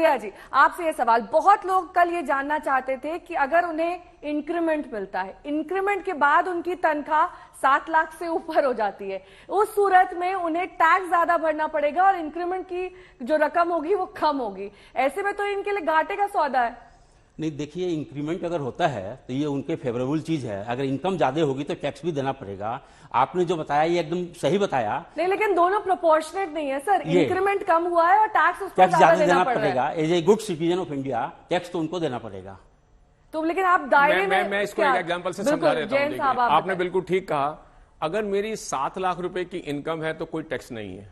केडिया जी, आपसे ये सवाल, बहुत लोग कल ये जानना चाहते थे कि अगर उन्हें इंक्रीमेंट मिलता है, इंक्रीमेंट के बाद उनकी तनख्वाह 7 लाख से ऊपर हो जाती है, उस सूरत में उन्हें टैक्स ज्यादा भरना पड़ेगा और इंक्रीमेंट की जो रकम होगी वो कम होगी। ऐसे में तो इनके लिए घाटे का सौदा है। नहीं, देखिए, इंक्रीमेंट अगर होता है तो ये उनके फेवरेबल चीज है। अगर इनकम ज्यादा होगी तो टैक्स भी देना पड़ेगा। आपने जो बताया ये एकदम सही बताया। नहीं, लेकिन दोनों प्रोपोर्शनेट नहीं है सर। इंक्रीमेंट कम हुआ है और टैक्स उसको ज्यादा देना पड़ेगा। As a good citizen of India tax तो उनको देना पड़ेगा। तो लेकिन आप दायरे में मैं इसको एक एग्जांपल से समझा देता हूं। आपने बिल्कुल ठीक कहा, अगर मेरी 7 लाख रुपए की इनकम है तो कोई टैक्स नहीं है।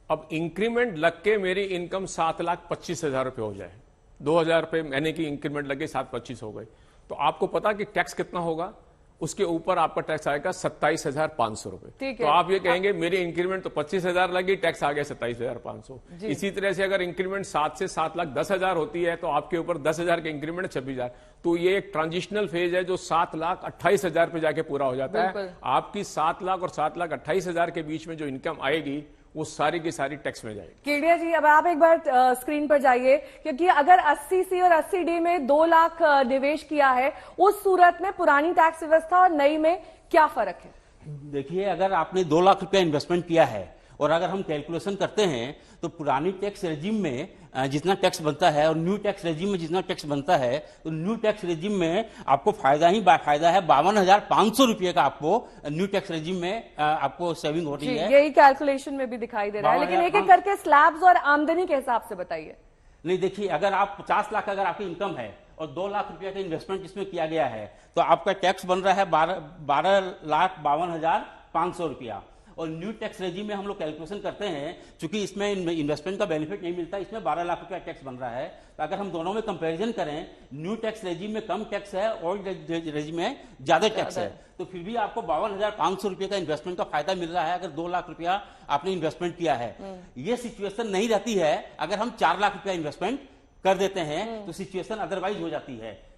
अब इंक्रीमेंट लग के मेरी इनकम 7,25,000 रुपए हो जाए, 2,000 रुपए महीने की इंक्रीमेंट लगे, 7,25,000 हो गई, तो आपको पता कि टैक्स कितना होगा? उसके ऊपर आपका टैक्स आएगा 27,500 रुपए। तो आप ये कहेंगे मेरी इंक्रीमेंट तो 25,000 लगी, टैक्स आ गया 27,500। इसी तरह से अगर इंक्रीमेंट 7 से 7,10,000 होती है तो आपके ऊपर 10,000 के इंक्रीमेंट 26,000। तो ये एक ट्रांजिशनल फेज है जो 7,28,000 पे जाके पूरा हो जाता है। आपकी 7 लाख और 7,28,000 के बीच में जो इनकम आएगी वो सारी की सारी टैक्स में जाएगी। केडिया जी, अब आप एक बार स्क्रीन पर जाइए, क्योंकि अगर 80C और 80D में 2 लाख निवेश किया है, उस सूरत में पुरानी टैक्स व्यवस्था और नई में क्या फर्क है? देखिए, अगर आपने 2 लाख रुपया इन्वेस्टमेंट किया है और अगर हम कैलकुलेशन करते हैं तो पुरानी टैक्स रेजिम में जितना टैक्स बनता है और न्यू टैक्स रेजिम में जितना टैक्स बनता है, तो न्यू टैक्स रेजिम में आपको फायदा है 52,500 रुपये का आपको न्यू टैक्स रेजिम में आपको सेविंग हो रही है। यही कैलकुलेशन में भी दिखाई दे रहा है, लेकिन एक एक करके स्लैब्स और आमदनी के हिसाब से बताइए। नहीं, देखिए, अगर आप 50 लाख अगर आपकी इनकम है और 2 लाख रुपया का इन्वेस्टमेंट इसमें किया गया है तो आपका टैक्स बन रहा है 12,52,500 रुपया। और न्यू टैक्स रेजिम में हम लोग कैलकुलेशन करते हैं, चूंकि इसमें इन्वेस्टमेंट का बेनिफिट नहीं मिलता, इसमें 12 लाख रुपया टैक्स बन रहा है। तो अगर हम दोनों में कंपैरिजन करें, न्यू टैक्स रेजिम में कम टैक्स है और रेजिम में ज्यादा टैक्स है, तो फिर भी आपको 52,500 रुपये का इन्वेस्टमेंट का फायदा मिल रहा है अगर 2 लाख रुपया आपने इन्वेस्टमेंट किया है। ये सिचुएशन नहीं रहती है अगर हम 4 लाख रुपया इन्वेस्टमेंट कर देते हैं, तो सिचुएशन अदरवाइज हो जाती है।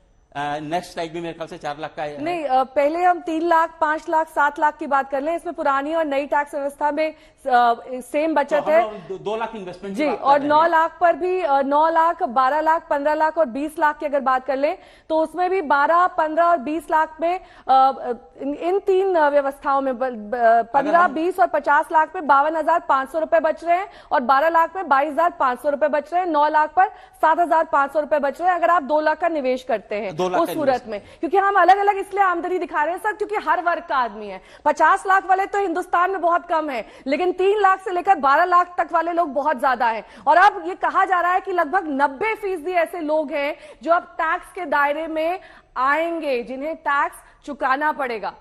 नेक्स्ट स्लाइड में मेरे ख्याल से 4 लाख का है। नहीं, पहले हम 3 लाख, 5 लाख, 7 लाख की बात कर लें। इसमें पुरानी और नई टैक्स व्यवस्था में सेम बचत तो है। 2 लाख इन्वेस्टमेंट जी, और 9 लाख पर भी 9 लाख, 12 लाख, 15 लाख और 20 लाख की अगर बात कर लें तो उसमें भी 12, 15 और 20 लाख में इन 3 व्यवस्थाओं में 15, 20 और 50 लाख में 52,500 रुपए बच रहे हैं और 12 लाख में 22,500 रुपए बच रहे हैं, 9 लाख पर 7,500 रुपए बच रहे हैं अगर आप 2 लाख का निवेश करते हैं उस सूरत में। क्योंकि हम अलग अलग इसलिए आमदनी दिखा रहे हैं सर, क्योंकि हर वर्ग का आदमी है। 50 लाख वाले तो हिंदुस्तान में बहुत कम है, लेकिन 3 लाख से लेकर 12 लाख तक वाले लोग बहुत ज्यादा हैं। और अब ये कहा जा रहा है कि लगभग 90% ऐसे लोग हैं जो अब टैक्स के दायरे में आएंगे, जिन्हें टैक्स चुकाना पड़ेगा।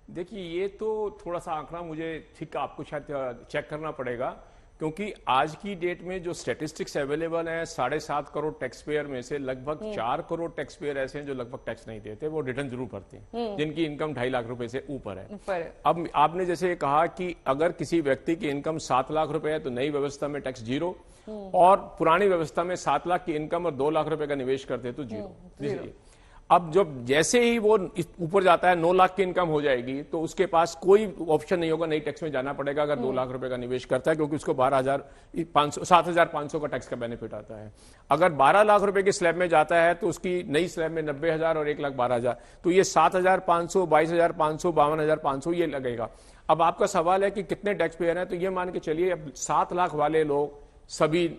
देखिए, ये तो थोड़ा सा आंकड़ा मुझे ठीक आपको शायद चेक करना पड़ेगा, क्योंकि आज की डेट में जो स्टैटिस्टिक्स अवेलेबल है, 7.5 करोड़ टैक्स पेयर में से लगभग 4 करोड़ टैक्स पेयर ऐसे हैं जो लगभग टैक्स नहीं देते, वो रिटर्न जरूर भरते हैं, जिनकी इनकम 2.5 लाख रुपए से ऊपर है। अब आपने जैसे कहा कि अगर किसी व्यक्ति की इनकम 7 लाख रुपए है तो नई व्यवस्था में टैक्स 0, और पुरानी व्यवस्था में 7 लाख की इनकम और 2 लाख रुपए का निवेश करते हैं तो 0। अब जब जैसे ही वो ऊपर जाता है, 9 लाख की इनकम हो जाएगी, तो उसके पास कोई ऑप्शन नहीं होगा, नई टैक्स में जाना पड़ेगा अगर 2 लाख रुपए का निवेश करता है, क्योंकि उसको 7,500 का टैक्स का बेनिफिट आता है। अगर 12 लाख रुपए की स्लैब में जाता है तो उसकी नई स्लैब में 90,000 और 1,12,000, तो ये 7,500, 22,500, 52,500 ये लगेगा। अब आपका सवाल है कि कितने टैक्स पेयर हैं, तो ये मान के चलिए अब 7 लाख वाले लोग सभी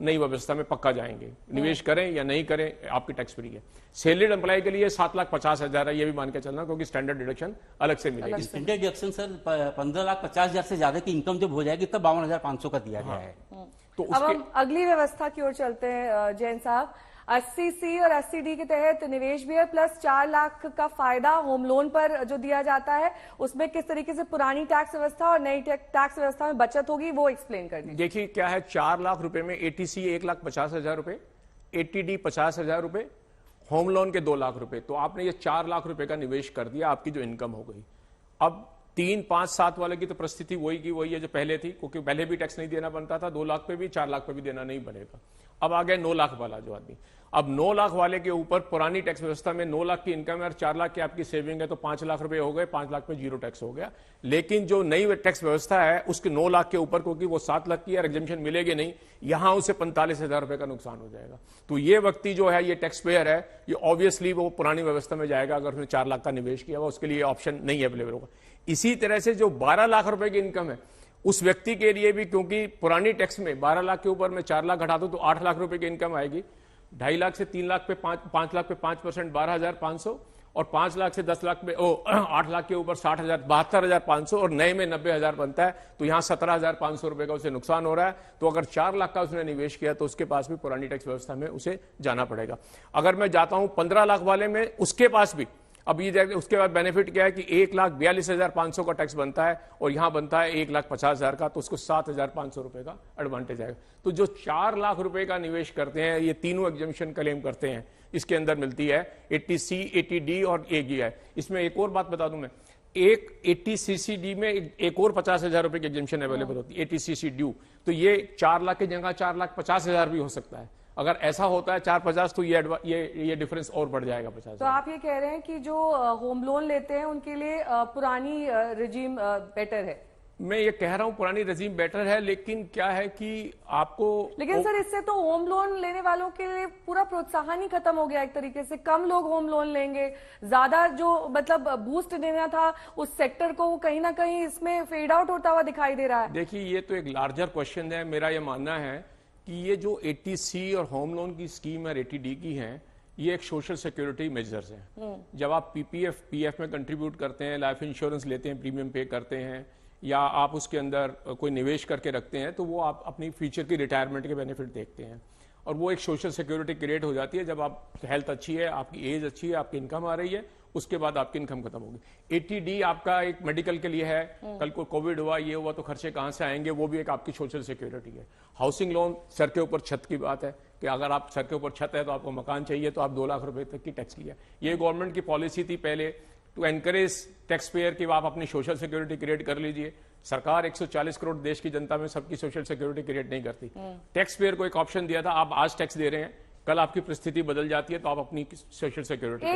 नई व्यवस्था में पक्का जाएंगे, निवेश करें या नहीं करें आपकी टैक्स फ्री है। सैलरीड एम्प्लॉय के लिए 7,50,000 है, ये भी मान के चलना, क्योंकि स्टैंडर्ड डिडक्शन अलग से मिलेगी। स्टैंडर्ड डिडक्शन सर 15,50,000 से ज्यादा की इनकम जब हो जाएगी तब 52,500 का दिया गया है। तो अब हम अगली व्यवस्था की ओर चलते हैं जैन साहब। 80C और 80D के तहत निवेश भी है, प्लस 4 लाख का फायदा होम लोन पर जो दिया जाता है, उसमें किस तरीके से पुरानी टैक्स व्यवस्था और नई टैक्स व्यवस्था में बचत होगी वो एक्सप्लेन कर दीजिए। देखिए क्या है, 4 लाख रुपए में 80C 1,50,000 रुपए, 80D 50,000 रुपए, होम लोन के 2 लाख रुपए, तो आपने ये 4 लाख रुपए का निवेश कर दिया, आपकी जो इनकम हो गई। अब 3, 5, 7 वाले की तो परिस्थिति वही की वही है जो पहले थी, क्योंकि पहले भी टैक्स नहीं देना बनता था, 2 लाख पे भी 4 लाख पे भी देना नहीं बनेगा। अब आ गया 9 लाख वाला जो आदमी। अब 9 लाख वाले के ऊपर पुरानी टैक्स व्यवस्था में 9 लाख की इनकम है और 4 लाख की आपकी सेविंग है तो 5 लाख रुपए हो गए, 5 लाख में जीरो टैक्स हो गया। लेकिन जो नई टैक्स व्यवस्था है उसके 9 लाख के ऊपर, क्योंकि वो 7 लाख की एग्जेम्पशन मिलेगी नहीं, यहां उसे 45,000 रुपए का नुकसान हो जाएगा। तो ये व्यक्ति जो है, ये टैक्स पेयर है, ये ऑब्वियसली वो पुरानी व्यवस्था में जाएगा। अगर उसने 4 लाख का निवेश किया हुआ, उसके लिए ऑप्शन नहीं अवेलेबल होगा। इसी तरह से जो 12 लाख रुपए की इनकम है उस व्यक्ति के लिए भी, क्योंकि पुरानी टैक्स में 12 लाख के ऊपर मैं 4 लाख घटा दूं तो 8 लाख रुपए की इनकम आएगी। 2.5 लाख से 3 लाख पे 5 लाख पे 5%, 12,500, और 5 लाख से 10 लाख पे 8 लाख के ऊपर 60,000, 72,500, और नए में 90,000 बनता है। तो यहां 17,500 रुपए का उसे नुकसान हो रहा है। तो अगर 4 लाख का उसने निवेश किया तो उसके पास भी पुरानी टैक्स व्यवस्था में उसे जाना पड़ेगा। अगर मैं जाता हूं 15 लाख वाले में, उसके पास भी अब ये उसके बाद बेनिफिट क्या है कि 1,42,500 का टैक्स बनता है और यहां बनता है 1,50,000 का, तो उसको 7,500 रुपए का एडवांटेज आएगा। तो जो 4 लाख रुपए का निवेश करते हैं, ये तीनों एग्जेम्पशन क्लेम करते हैं, इसके अंदर मिलती है 80C, 80D और AGI। इसमें एक और बात बता दूं मैं, एक 80CCD में एक और 50,000 रुपए की एग्जेम्पशन अवेलेबल होती है, 80CC ड्यू। तो ये 4 लाख की जगह 4,50,000 भी हो सकता है। अगर ऐसा होता है 4,50,000 तो ये डिफरेंस और बढ़ जाएगा 50,000। तो आप ये कह रहे हैं कि जो होम लोन लेते हैं उनके लिए पुरानी रिजीम बेटर है? मैं ये कह रहा हूं पुरानी रजीम बेटर है, लेकिन क्या है कि आपको, लेकिन सर इससे तो होम लोन लेने वालों के लिए पूरा प्रोत्साहन ही खत्म हो गया एक तरीके से। कम लोग होम लोन लेंगे, ज्यादा जो मतलब बूस्ट देना था उस सेक्टर को, वो कहीं ना कहीं इसमें फेड आउट होता हुआ दिखाई दे रहा है। देखिए, ये तो एक लार्जर क्वेश्चन है। मेरा ये मानना है कि ये जो 80C और होम लोन की स्कीम है 80D की है, ये एक सोशल सिक्योरिटी मेजर्स हैं। जब आप PF में कंट्रीब्यूट करते हैं, लाइफ इंश्योरेंस लेते हैं, प्रीमियम पे करते हैं, या आप उसके अंदर कोई निवेश करके रखते हैं, तो वो आप अपनी फ्यूचर की रिटायरमेंट के बेनिफिट देखते हैं और वो एक सोशल सिक्योरिटी क्रिएट हो जाती है। जब आप हेल्थ अच्छी है, आपकी एज अच्छी है, आपकी इनकम आ रही है, उसके बाद आपकी इनकम खत्म होगी। 80D आपका एक मेडिकल के लिए है, कल को कोविड हुआ, ये हुआ, तो खर्चे कहां से आएंगे, वो भी एक आपकी सोशल सिक्योरिटी है। हाउसिंग लोन, सर के ऊपर छत की बात है कि अगर आप सर के ऊपर छत है तो आपको मकान चाहिए, तो आप 2 लाख रुपए तक की टैक्स लिया। ये गवर्नमेंट की पॉलिसी थी पहले टू एनकरेज टैक्स पेयर कि आप अपनी सोशल सिक्योरिटी क्रिएट कर लीजिए। सरकार 140 करोड़ देश की जनता में सबकी सोशल सिक्योरिटी क्रिएट नहीं करती। टैक्स पेयर को एक ऑप्शन दिया था, आप आज टैक्स दे रहे हैं, कल आपकी परिस्थिति बदल जाती है तो आप अपनी सोशल सिक्योरिटी